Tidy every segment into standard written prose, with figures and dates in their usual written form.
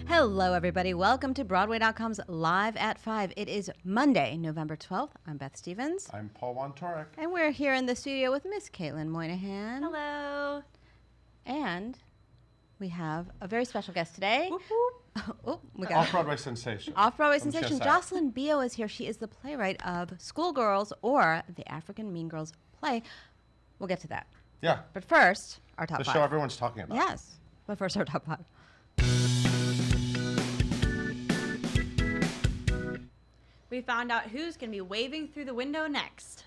Hello, everybody. Welcome to Broadway.com's Live at 5. It is Monday, November 12th. I'm Beth Stevens. I'm Paul Wontorek. And we're here in the studio with Miss Caitlin Moynihan. Hello. And we have a very special guest today. Whoop, whoop. We got Off-Broadway sensation. Off-Broadway sensation. Jocelyn Bioh is here. She is the playwright of Schoolgirls, or the African Mean Girls play. We'll get to that. Yeah. But first, our top The five. show everyone's talking about. Yes. But first, our top 5. We found out who's going to be waving through the window next.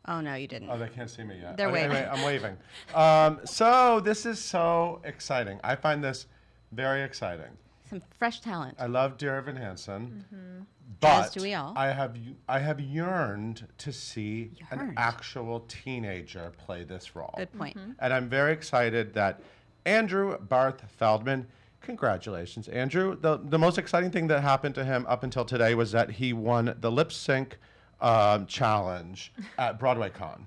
Oh, no, you didn't. Oh, they can't see me yet. They're waving. Anyway, I'm waving. So this is so exciting. I find this very exciting. Some fresh talent. I love Dear Evan Hansen. Mm-hmm. But As do we all. I have yearned to see an actual teenager play this role. Good point. And I'm very excited that Andrew Barth Feldman, congratulations, Andrew. The most exciting thing that happened to him up until today was that he won the lip sync challenge at BroadwayCon.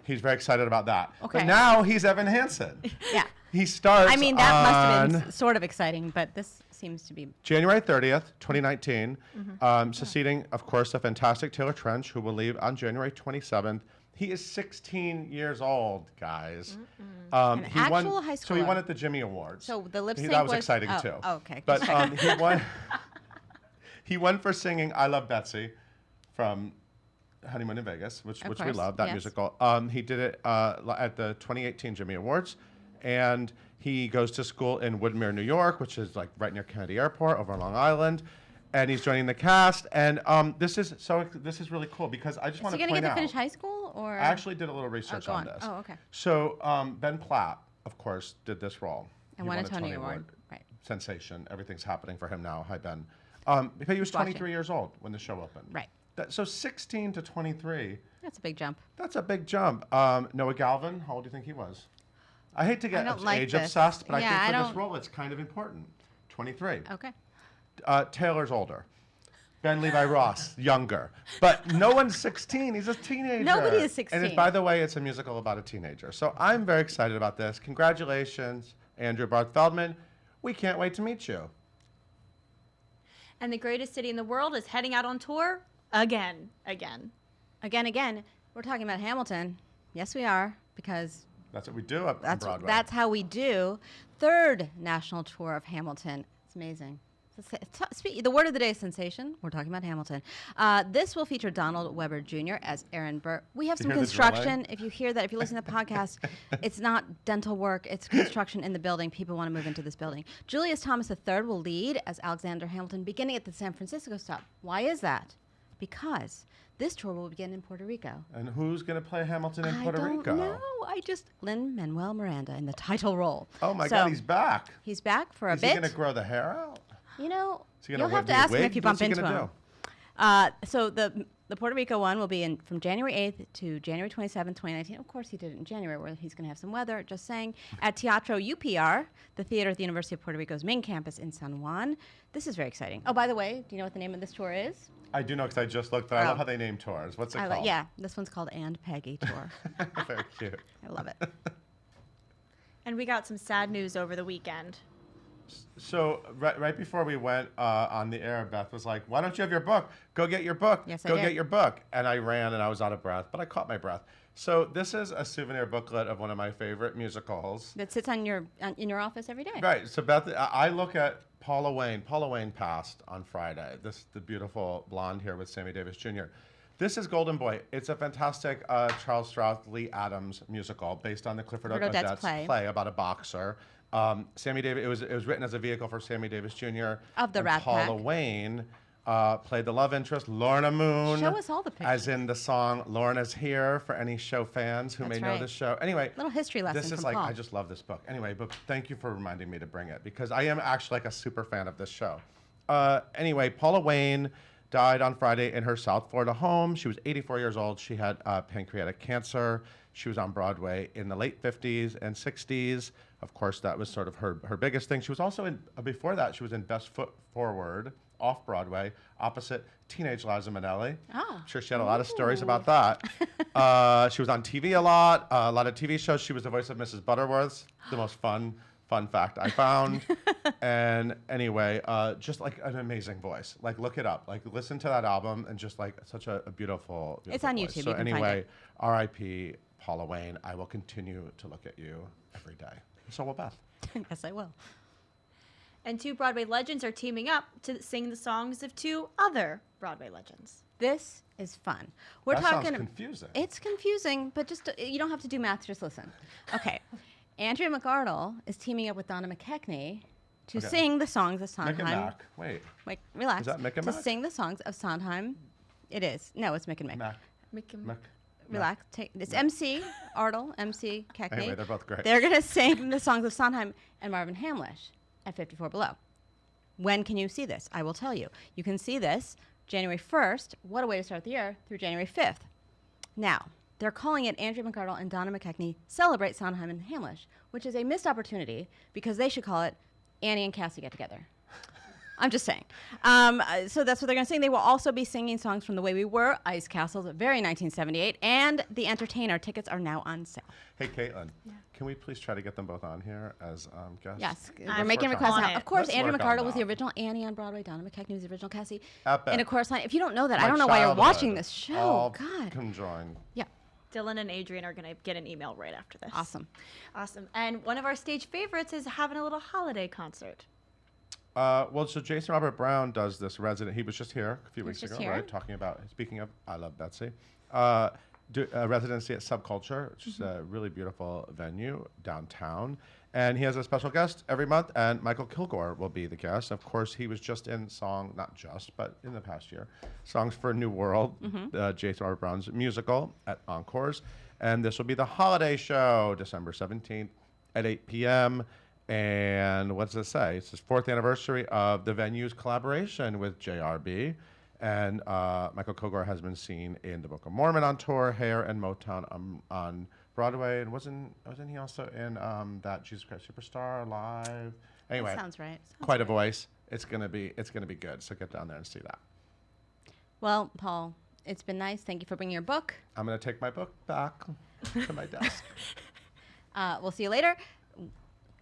He's very excited about that. Okay. But now he's Evan Hansen. Yeah. He starts I mean, that must have on been sort of exciting, but this seems to be... January 30th, 2019, succeeding, of course, the fantastic Taylor Trench, who will leave on January 27th. He is 16 years old, guys. An actual high schooler. So he won at the Jimmy Awards. So the lip sync That was exciting, too. Oh, okay. But he won for singing I Love Betsy from Honeymoon in Vegas, which we course, love, that yes. musical. He did it at the 2018 Jimmy Awards. And he goes to school in Woodmere, New York, which is like right near Kennedy Airport over on Long Island. And he's joining the cast. And this is really cool because I just want to point out. Is he going to get to finish high school? Or? I actually did a little research on this. Oh, okay. So Ben Platt, of course, did this role. And won a Tony Award. Right. Sensation. Everything's happening for him now. Hi, Ben. But he was 23 years old when the show opened. Right. So 16 to 23. That's a big jump. That's a big jump. Noah Galvin, how old do you think he was? I hate to get age obsessed, but I think for this role it's kind of important. 23. Okay. Taylor's older. Ben Levi Ross, younger. But no one's 16. He's a teenager. Nobody is 16. And by the way, it's a musical about a teenager. So I'm very excited about this. Congratulations, Andrew Barth Feldman. We can't wait to meet you. And the greatest city in the world is heading out on tour again. Again. We're talking about Hamilton. Yes, we are, because... That's what we do up on Broadway. That's how we do. Third national tour of Hamilton. It's amazing. The word of the day is sensation. We're talking about Hamilton. This will feature Donald Weber Jr. as Aaron Burr. We have some construction. If you hear that, if you listen to the podcast, it's not dental work. It's construction in the building. People want to move into this building. Julius Thomas III will lead as Alexander Hamilton, beginning at the San Francisco stop. Why is that? Because this tour will begin in Puerto Rico. And who's going to play Hamilton in Puerto Rico? No, Lin-Manuel Miranda in the title role. Oh my God, he's back. He's back for a bit. Is he going to grow the hair out? You know, you'll have to ask him if you bump into him. So the Puerto Rico one will be from January 8th to January 27th, 2019. Of course, he did it in January, where he's going to have some weather. Just saying. At Teatro UPR, the theater at the University of Puerto Rico's main campus in San Juan. This is very exciting. Oh, by the way, do you know what the name of this tour is? I do know because I just looked, but I love how they name tours. What's it called? Yeah, this one's called And Peggy Tour. Very cute. I love it. And we got some sad news over the weekend. So right before we went on the air, Beth was like, "Why don't you have your book? Go get your book. Yes, Go I did. get your book." And I ran and I was out of breath, but I caught my breath. So this is a souvenir booklet of one of my favorite musicals. That sits in your office every day. Right. So Beth, I look at Paula Wayne. Paula Wayne passed on Friday. The beautiful blonde here with Sammy Davis Jr. This is Golden Boy. It's a fantastic Charles Strauss, Lee Adams musical based on the Clifford Odets play about a boxer. Sammy Davis. It was written as a vehicle for Sammy Davis Jr. Of the Rat Pack. Paula Wayne played the love interest, Lorna Moon. Show us all the pictures. As in the song "Lorna's Here" for any show fans who may know this show. Anyway, little history lesson. This is from Paul. I just love this book. Anyway, but thank you for reminding me to bring it because I am actually like a super fan of this show. Anyway, Paula Wayne died on Friday in her South Florida home. She was 84 years old. She had pancreatic cancer. She was on Broadway in the late 50s and 60s. Of course, that was sort of her biggest thing. She was also in, before that, she was in Best Foot Forward, off Broadway, opposite teenage Liza Minnelli. Oh. I'm sure she had a lot of stories about that. She was on TV a lot of TV shows. She was the voice of Mrs. Butterworth, the most fun Fun fact I found. And anyway, just like an amazing voice. Like look it up. Like listen to that album and just like such a beautiful, beautiful It's on voice. YouTube. So You can find anyway, it. R.I.P. Paula Wayne. I will continue to look at you every day. So will Beth. Yes, I will. And two Broadway legends are teaming up to sing the songs of two other Broadway legends. This is fun. We're That talking. sounds confusing. It's confusing, but just you don't have to do math. Just listen. Okay. Andrea McArdle is teaming up with Donna McKechnie to Okay. sing the songs of Mick and Sondheim. Mac. Wait. Wait, relax. Is that Mick and to Mac? sing the songs of Sondheim. It is. No, it's Mick and Mick. Mac. Mac. Relax. It's MC Ardle, MC Keckney. Anyway, they're both great. They're going to sing the songs of Sondheim and Marvin Hamlish at 54 Below. When can you see this? I will tell you. You can see this January 1st. What a way to start the year, through January 5th. Now, they're calling it Andrea McArdle and Donna McKechnie Celebrate Sondheim and Hamlish, which is a missed opportunity because they should call it Annie and Cassie Get Together. I'm just saying. So that's what they're going to sing. They will also be singing songs from The Way We Were, Ice Castles, very 1978, and The Entertainer. Tickets are now on sale. Hey, Caitlin, can we please try to get them both on here as guests? Yes, I'm we're making working requests on now. it. Of course, Let's Andrea work on McArdle was the that. original Annie on Broadway. Donna McKechnie was the original Cassie. Epic. In a chorus line. If you don't know that, I My don't know why you're childhood. watching this show. All God. conjoined. Yeah. Dylan and Adrian are going to get an email right after this. Awesome. Awesome. And one of our stage favorites is having a little holiday concert. Well, so Jason Robert Brown does this resident. He was just here a few was weeks just ago, here. right? Talking about, speaking of, I Love Betsy. Do a residency at Subculture, which is a really beautiful venue downtown. And he has a special guest every month, and Michael Kilgore will be the guest. Of course, he was just in not just, but in the past year, Songs for a New World, Jason Robert Brown's musical at Encores. And this will be the holiday show, December 17th at 8 p.m. And what does it say? It's his 4th anniversary of the venue's collaboration with JRB. And Michael Kilgore has been seen in The Book of Mormon on tour, Hair, and Motown on Broadway. And wasn't he also in that Jesus Christ Superstar Live? Anyway, That sounds right. quite a voice. It's gonna be good. So get down there and see that. Well, Paul, it's been nice. Thank you for bringing your book. I'm gonna take my book back to my desk. We'll see you later.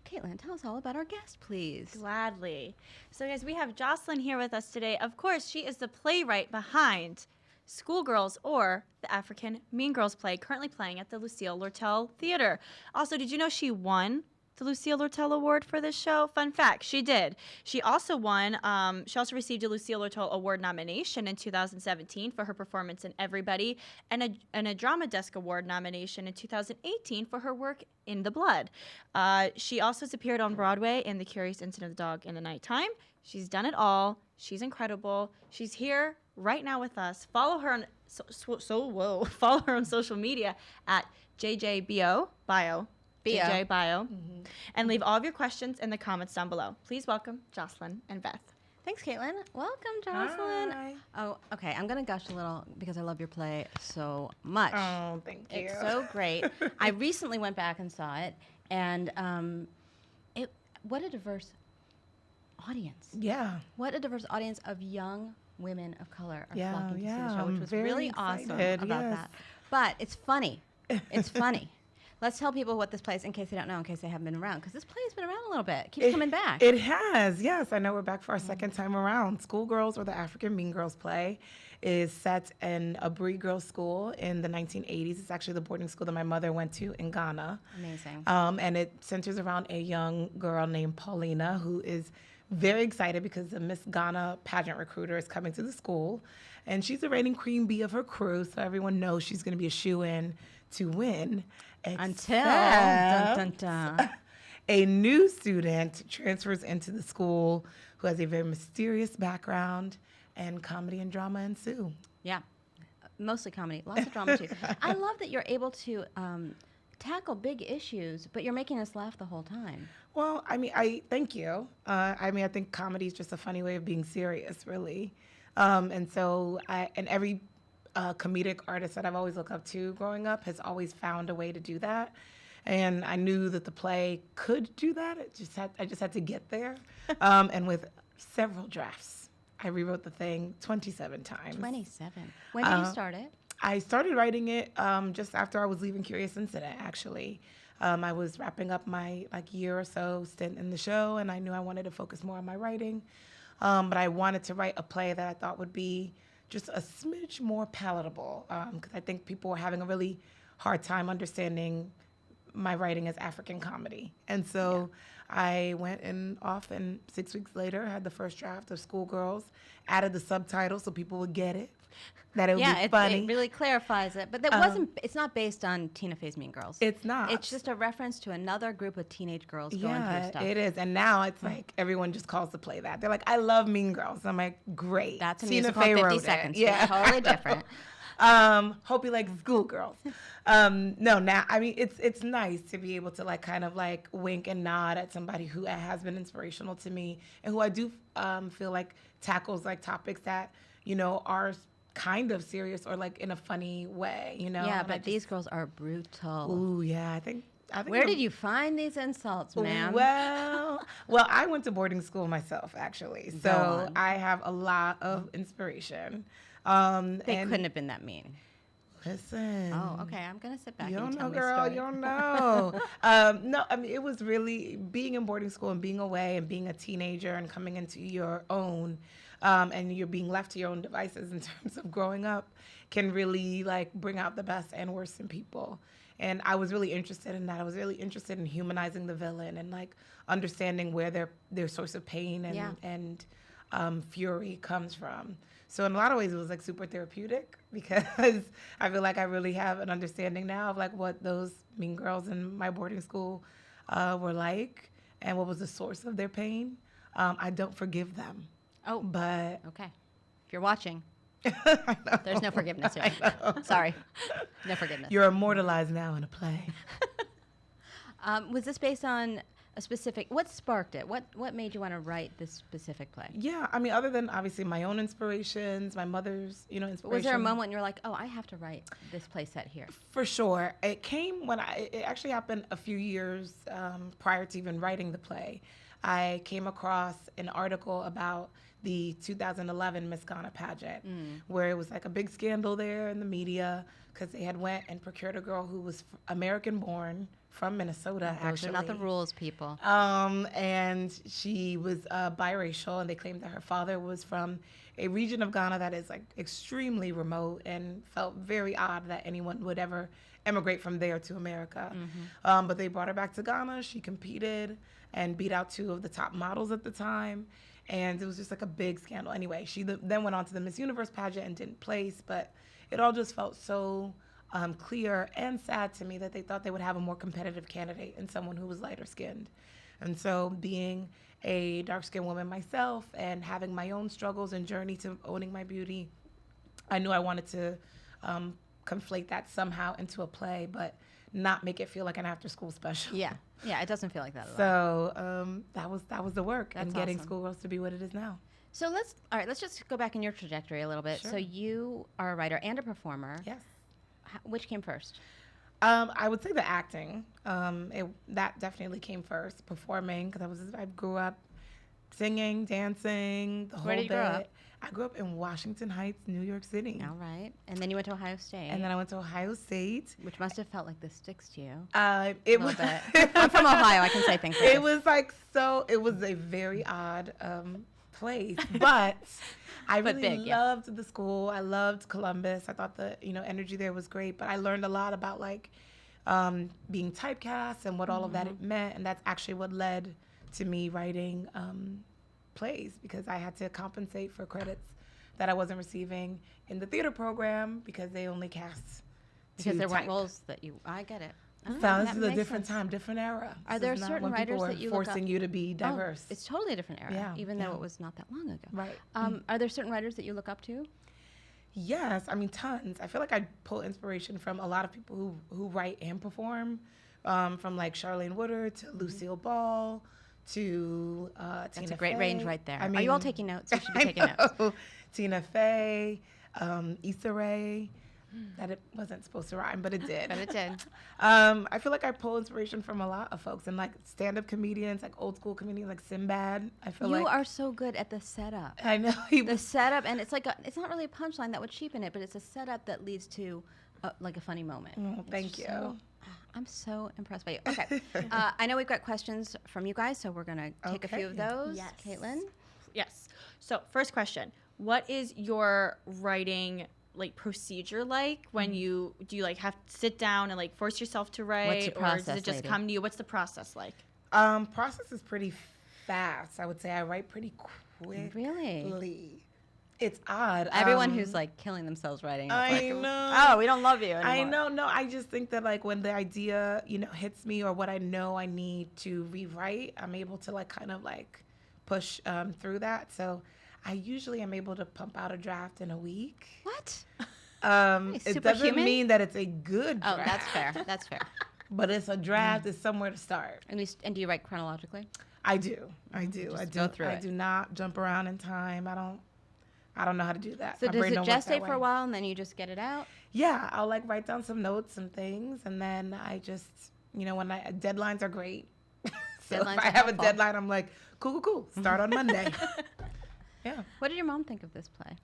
Caitlin, tell us all about our guest, please. Gladly. So, guys, we have Jocelyn here with us today. Of course, she is the playwright behind Schoolgirls, or the African Mean Girls play, currently playing at the Lucille Lortel Theater. Also, did you know she won the Lucille Lortel Award for this show? Fun fact, she did. She also won, she also received a Lucille Lortel Award nomination in 2017 for her performance in Everybody, and a Drama Desk Award nomination in 2018 for her work in The Blood. She also has appeared on Broadway in The Curious Incident of the Dog in the Nighttime. She's done it all. She's incredible. She's here right now with us. Follow her on follow her on social media at Bio. JJ Bio, and leave all of your questions in the comments down below. Please welcome Jocelyn and Beth. Thanks, Caitlin. Welcome, Jocelyn. Hi. Oh, okay. I'm going to gush a little because I love your play so much. Oh, thank you. It's so great. I recently went back and saw it, and what a diverse audience. Yeah. What a diverse audience of young women of color are Yeah, flocking to see the yeah, show, which I'm was very really awesome excited, about yes. that. But it's funny. It's funny. Let's tell people what this play is in case they don't know, in case they haven't been around, because this play has been around a little bit. It keeps coming back. It has, yes. I know we're back for our second time around. Schoolgirls, or the African Mean Girls play, is set in a Bree girls' school in the 1980s. It's actually the boarding school that my mother went to in Ghana. Amazing. And it centers around a young girl named Paulina, who is very excited because the Miss Ghana pageant recruiter is coming to the school. And she's the reigning queen bee of her crew, so everyone knows she's going to be a shoo-in to win. Until Except dun, dun, dun. a new student transfers into the school who has a very mysterious background, and comedy and drama ensue. Yeah, mostly comedy, lots of drama too. I love that you're able to tackle big issues, but you're making us laugh the whole time. Well, I thank you. I think comedy is just a funny way of being serious, really. And so every comedic artist that I've always looked up to growing up has always found a way to do that. And I knew that the play could do that. I just had to get there. And with several drafts, I rewrote the thing 27 times. 27. When did you start it? I started writing it just after I was leaving Curious Incident, actually. I was wrapping up my year or so stint in the show, and I knew I wanted to focus more on my writing. But I wanted to write a play that I thought would be just a smidge more palatable, because I think people were having a really hard time understanding my writing as African comedy. And so I went off, and 6 weeks later had the first draft of Schoolgirls, added the subtitles so people would get it, that it would be funny. It really clarifies it. But that it's not based on Tina Fey's Mean Girls. It's not. It's just a reference to another group of teenage girls going through stuff. It is. And now it's like everyone just calls the play that. They're like, I love Mean Girls. I'm like, great. That's a Tina musical Fey 50 wrote seconds. It. Yeah. Totally different. Hope you like Schoolgirls. No, now, I mean, it's nice to be able to kind of wink and nod at somebody who has been inspirational to me, and who I do feel like tackles topics that, are kind of serious or in a funny way, Yeah, but these girls are brutal. Ooh, yeah, I think Where did you find these insults, ma'am? Well, I went to boarding school myself, actually, so I have a lot of inspiration. They couldn't have been that mean. Listen. Oh, okay. I'm gonna sit back. You and don't tell know, my girl. story. You don't know. No, I mean, it was really being in boarding school and being away and being a teenager and coming into your own, and you're being left to your own devices in terms of growing up, can really bring out the best and worst in people. And I was really interested in that. I was really interested in humanizing the villain and understanding where their source of pain and fury comes from. So in a lot of ways, it was super therapeutic, because I feel like I really have an understanding now of what those mean girls in my boarding school were like, and what was the source of their pain. I don't forgive them. Oh, but okay. If you're watching, I know. there's no forgiveness here. Sorry, no forgiveness. You're immortalized now in a play. Was this based on a specific? What sparked it? What made you want to write this specific play? Yeah, I mean, other than obviously my own inspirations, my mother's, inspiration. Was there a moment when you're like, oh, I have to write this play set here? For sure. It came when it actually happened a few years prior to even writing the play. I came across an article about the 2011 Miss Ghana pageant, where it was a big scandal there in the media, because they had went and procured a girl who was American born from Minnesota, Those actually. are not the rules, people. And she was biracial, and they claimed that her father was from a region of Ghana that is extremely remote, and felt very odd that anyone would ever emigrate from there to America. But they brought her back to Ghana. She competed and beat out 2 of the top models at the time. And it was just a big scandal. Anyway, she then went on to the Miss Universe pageant and didn't place, but it all just felt so clear and sad to me that they thought they would have a more competitive candidate in someone who was lighter skinned. And so, being a dark skinned woman myself and having my own struggles and journey to owning my beauty, I knew I wanted to conflate that somehow into a play, but not make it feel like an after school special. Yeah, it doesn't feel like that at all. So that was the work, That's and getting awesome. Schoolgirls to be what it is now. So let's just go back in your trajectory a little bit. Sure. So you are a writer and a performer. Yes. Which came first? I would say the acting. That definitely came first. Performing, because I grew up singing, dancing, the whole bit. Where did you grow up? I grew up in Washington Heights, New York City. All right. And then you went to Ohio State. And then I went to Ohio State. Which must have felt like this sticks to you. It A was. little bit. I'm from Ohio. I can say things like It this. was it was a very odd place, but I But really big, yeah. loved the school. I loved Columbus. I thought the energy there was great, but I learned a lot about being typecast and what all of that it meant, and that's actually what led to me writing plays, because I had to compensate for credits that I wasn't receiving in the theater program because they only cast Because to there weren't type. roles that you. I get it. So this that is a makes different sense. time, different era. Are This there is not certain when people writers were that you look forcing up- you to be diverse? Oh, it's totally a different era, Yeah, even though yeah. it was not that long ago. Right. Are there certain writers that you look up to? Yes, I mean tons. I feel like I pull inspiration from a lot of people who write and perform, from Charlene Woodard to Lucille Ball to Tina That's a great Fey. range right there. I Are you all mean, taking notes? You should be I taking notes. know. Tina Fey, Issa Rae. That it wasn't supposed to rhyme, but it did. But it did. I feel like I pull inspiration from a lot of folks, and stand-up comedians, old school comedians like Sinbad. I feel You like are so good at the setup. I know he The was. setup, and it's it's not really a punchline that would cheapen it, but it's a setup that leads to a funny moment. Oh, It's thank you. so- I'm so impressed by you. Okay. I know we've got questions from you guys, so we're going to take a few of Okay. those. Yes. Caitlin? Yes. So first question: what is your writing like procedure like when do you like have to sit down and like force yourself to write, the or does process, it just lady? come to you? What's the process like? Process is pretty fast. I would say I write pretty quickly. Really? It's odd. Everyone who's like killing themselves writing. It's I like, know. Oh, we don't love you anymore. I know. No, I just think that like when the idea, hits me, or what I know I need to rewrite, I'm able to like kind of like push through that. So I usually am able to pump out a draft in a week. What? It doesn't superhuman? mean that it's a good Oh, draft. that's fair. That's fair. But it's a draft. It's somewhere to start. And do you write chronologically? I do. I do. Just I do. go through I it. do not jump around in time. I don't know how to do that. So My does brain it don't work that gestate for way. a while and then you just get it out? Yeah, I'll like write down some notes and things, and then I just, when deadlines are great. So Deadlines if I are have a helpful. deadline, I'm like, cool. Start on Monday. Yeah. What did your mom think of this play?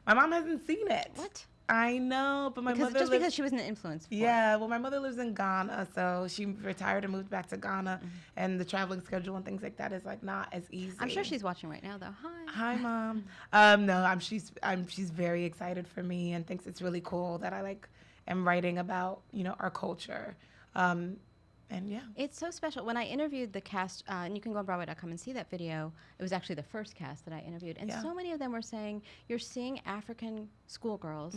My mom hasn't seen it. What? I know, but my Because mother just lives, because she was an influence for it. yeah, well, my mother lives in Ghana, so she retired and moved back to Ghana, and the traveling schedule and things like that is like not as easy. I'm sure she's watching right now, though. Hi. Hi, Mom. No, she's very excited for me and thinks it's really cool that I like am writing about our culture, and yeah. It's so special. When I interviewed the cast, and you can go on Broadway.com and see that video, it was actually the first cast that I interviewed. And Yeah. so many of them were saying, you're seeing African schoolgirls.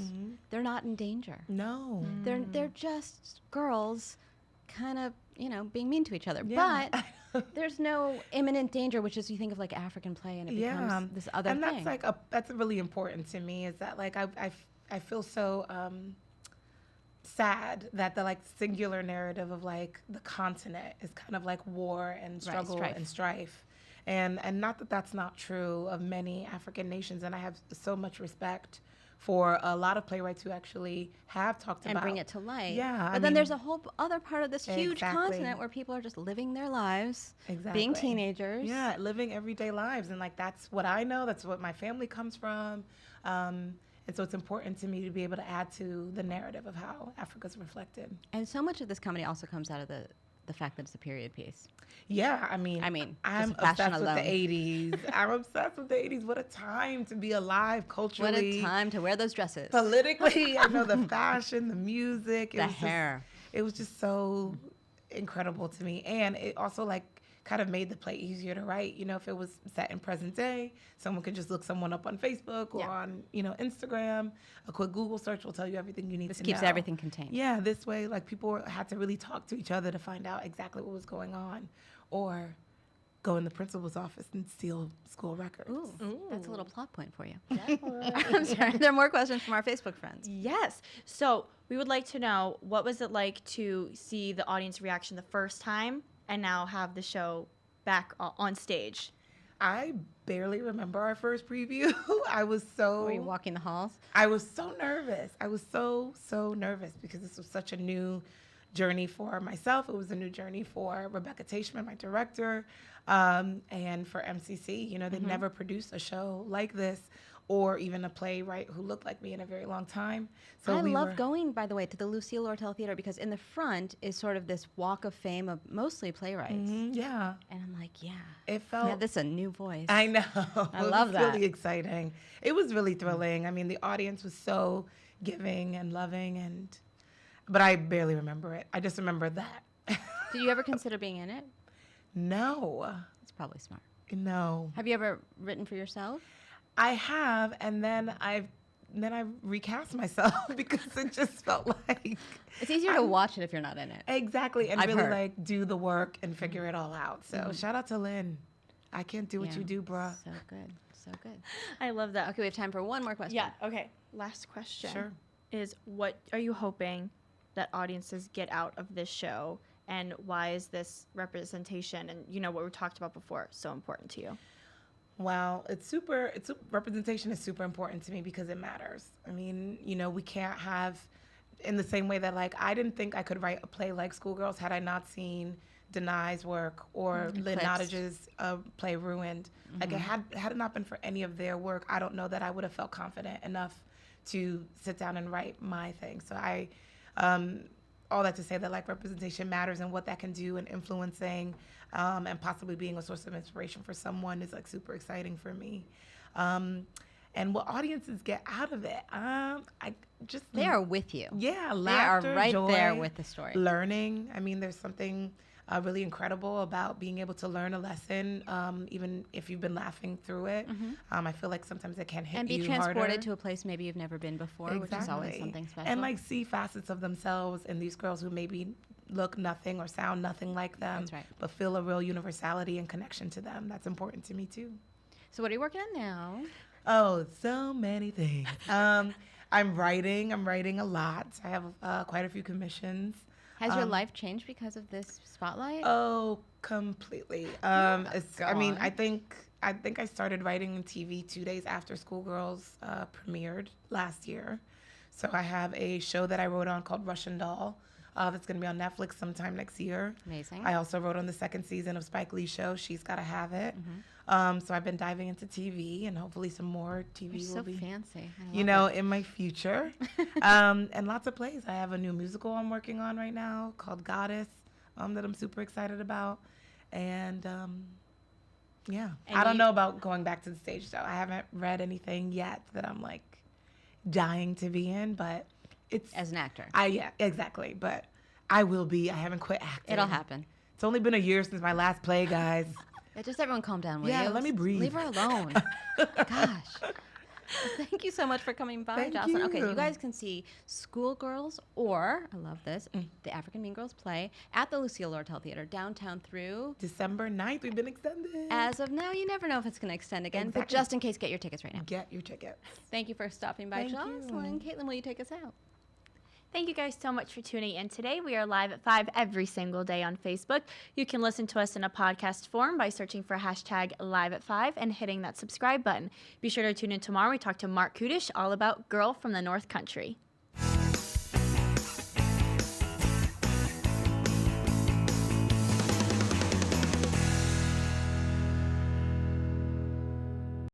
They're not in danger. No. They're just girls kind of, being mean to each other. Yeah. But there's no imminent danger, which is you think of like African play and it becomes this other and thing. that's really important to me, is that like I feel so sad that the like singular narrative of like the continent is kind of like war and struggle strife. and strife, and not that that's not true of many African nations, and I have so much respect for a lot of playwrights who actually have talked and about bring it to light. Yeah, But then there's a whole other part of this huge Exactly. continent where people are just living their lives, Exactly. being teenagers. Yeah, living everyday lives. And like, that's what I know. That's what my family comes from. And so it's important to me to be able to add to the narrative of how Africa's reflected. And so much of this comedy also comes out of the fact that it's a period piece. Yeah, I mean, I'm just fashion obsessed alone. with the 80s. I'm obsessed with the 80s. What a time to be alive culturally. What a time to wear those dresses. Politically, I know the fashion, the music. The hair. It was just so incredible to me. And it also like kind of made the play easier to write. If it was set in present day, someone could just look someone up on Facebook or on, Instagram. A quick Google search will tell you everything you need This to keeps know. everything contained. Yeah, this way, like people had to really talk to each other to find out exactly what was going on, or go in the principal's office and steal school records. Ooh, that's a little plot point for you. I'm sorry. There are more questions from our Facebook friends. Yes. So we would like to know, what was it like to see the audience reaction the first time and now have the show back on stage? I barely remember our first preview. I was so Were you walking the halls? I was so nervous. I was so nervous because this was such a new journey for myself. It was a new journey for Rebecca Teichman, my director, and for MCC. They'd never produced a show like this, or even a playwright who looked like me in a very long time. So I love going, by the way, to the Lucille Lortel Theater because in the front is sort of this walk of fame of mostly playwrights. Yeah. And I'm like, yeah. It felt... Yeah, this is a new voice. I know. I It love was that. really exciting. It was really thrilling. I mean, the audience was so giving and loving, but I barely remember it. I just remember that. Did you ever consider being in it? No. It's probably smart. No. Have you ever written for yourself? I have, and then I recast myself because it just felt like It's easier to watch it if you're not in it. exactly, and I've really heard. like do the work and figure it all out. So shout out to Lynn. I can't do what Yeah. you do, bruh. So good. So good. I love that. Okay, we have time for one more question. Yeah. Okay. Last question. Sure. Is what are you hoping that audiences get out of this show, and why is representation and what we talked about before so important to you? Wow, representation is super important to me because it matters. I mean, we can't have, in the same way that like I didn't think I could write a play like Schoolgirls had I not seen Denai's work or Lynn Eclipsed. Nottage's play Ruined. Like had it not been for any of their work, I don't know that I would have felt confident enough to sit down and write my thing. So all that to say that like representation matters and what that can do in influencing and possibly being a source of inspiration for someone is like super exciting for me. And what audiences get out of it, I just They are with you. yeah, They are laughter, right joy, there with the story. learning. I mean, there's something really incredible about being able to learn a lesson, even if you've been laughing through it. I feel like sometimes it can hit And be you transported harder. to a place maybe you've never been before, which is always something special. And like see facets of themselves in these girls who maybe look nothing or sound nothing like them, That's right. but feel a real universality and connection to them. That's important to me too. So what are you working on now? Oh, so many things. I'm writing a lot. I have quite a few commissions. Has your life changed because of this spotlight? Oh, completely. Go I mean, on. I think I started writing in TV 2 days after Schoolgirls premiered last year. So I have a show that I wrote on called Russian Doll that's going to be on Netflix sometime next year. Amazing. I also wrote on the second season of Spike Lee's show, She's Gotta Have It. So I've been diving into TV, and hopefully some more TV You're will so be, fancy. I you love know, in my future. And lots of plays. I have a new musical I'm working on right now called Goddess that I'm super excited about. And yeah, And I don't you- know about going back to the stage though. I haven't read anything yet that I'm like dying to be in, but it's As an actor. yeah, exactly. But I will be. I haven't quit acting. It'll happen. It's only been a year since my last play, guys. Yeah, just everyone calm down, will Yeah, you? let me breathe. Leave her alone. Gosh. Well, thank you so much for coming by, Thank Jocelyn. Okay, you. you guys can see Schoolgirls or, I love this, the African Mean Girls play at the Lucille Lortel Theater downtown through. December 9th, we've been extended. As of now, you never know if it's going to extend again, but Exactly. just in case, get your tickets right now. Get your tickets. Thank you for stopping by, Thank you. Jocelyn. Caitlin, will you take us out? Thank you guys so much for tuning in today. We are live at 5 every single day on Facebook. You can listen to us in a podcast form by searching for hashtag live at 5 and hitting that subscribe button. Be sure to tune in tomorrow. We talk to Mark Kudish all about Girl from the North Country.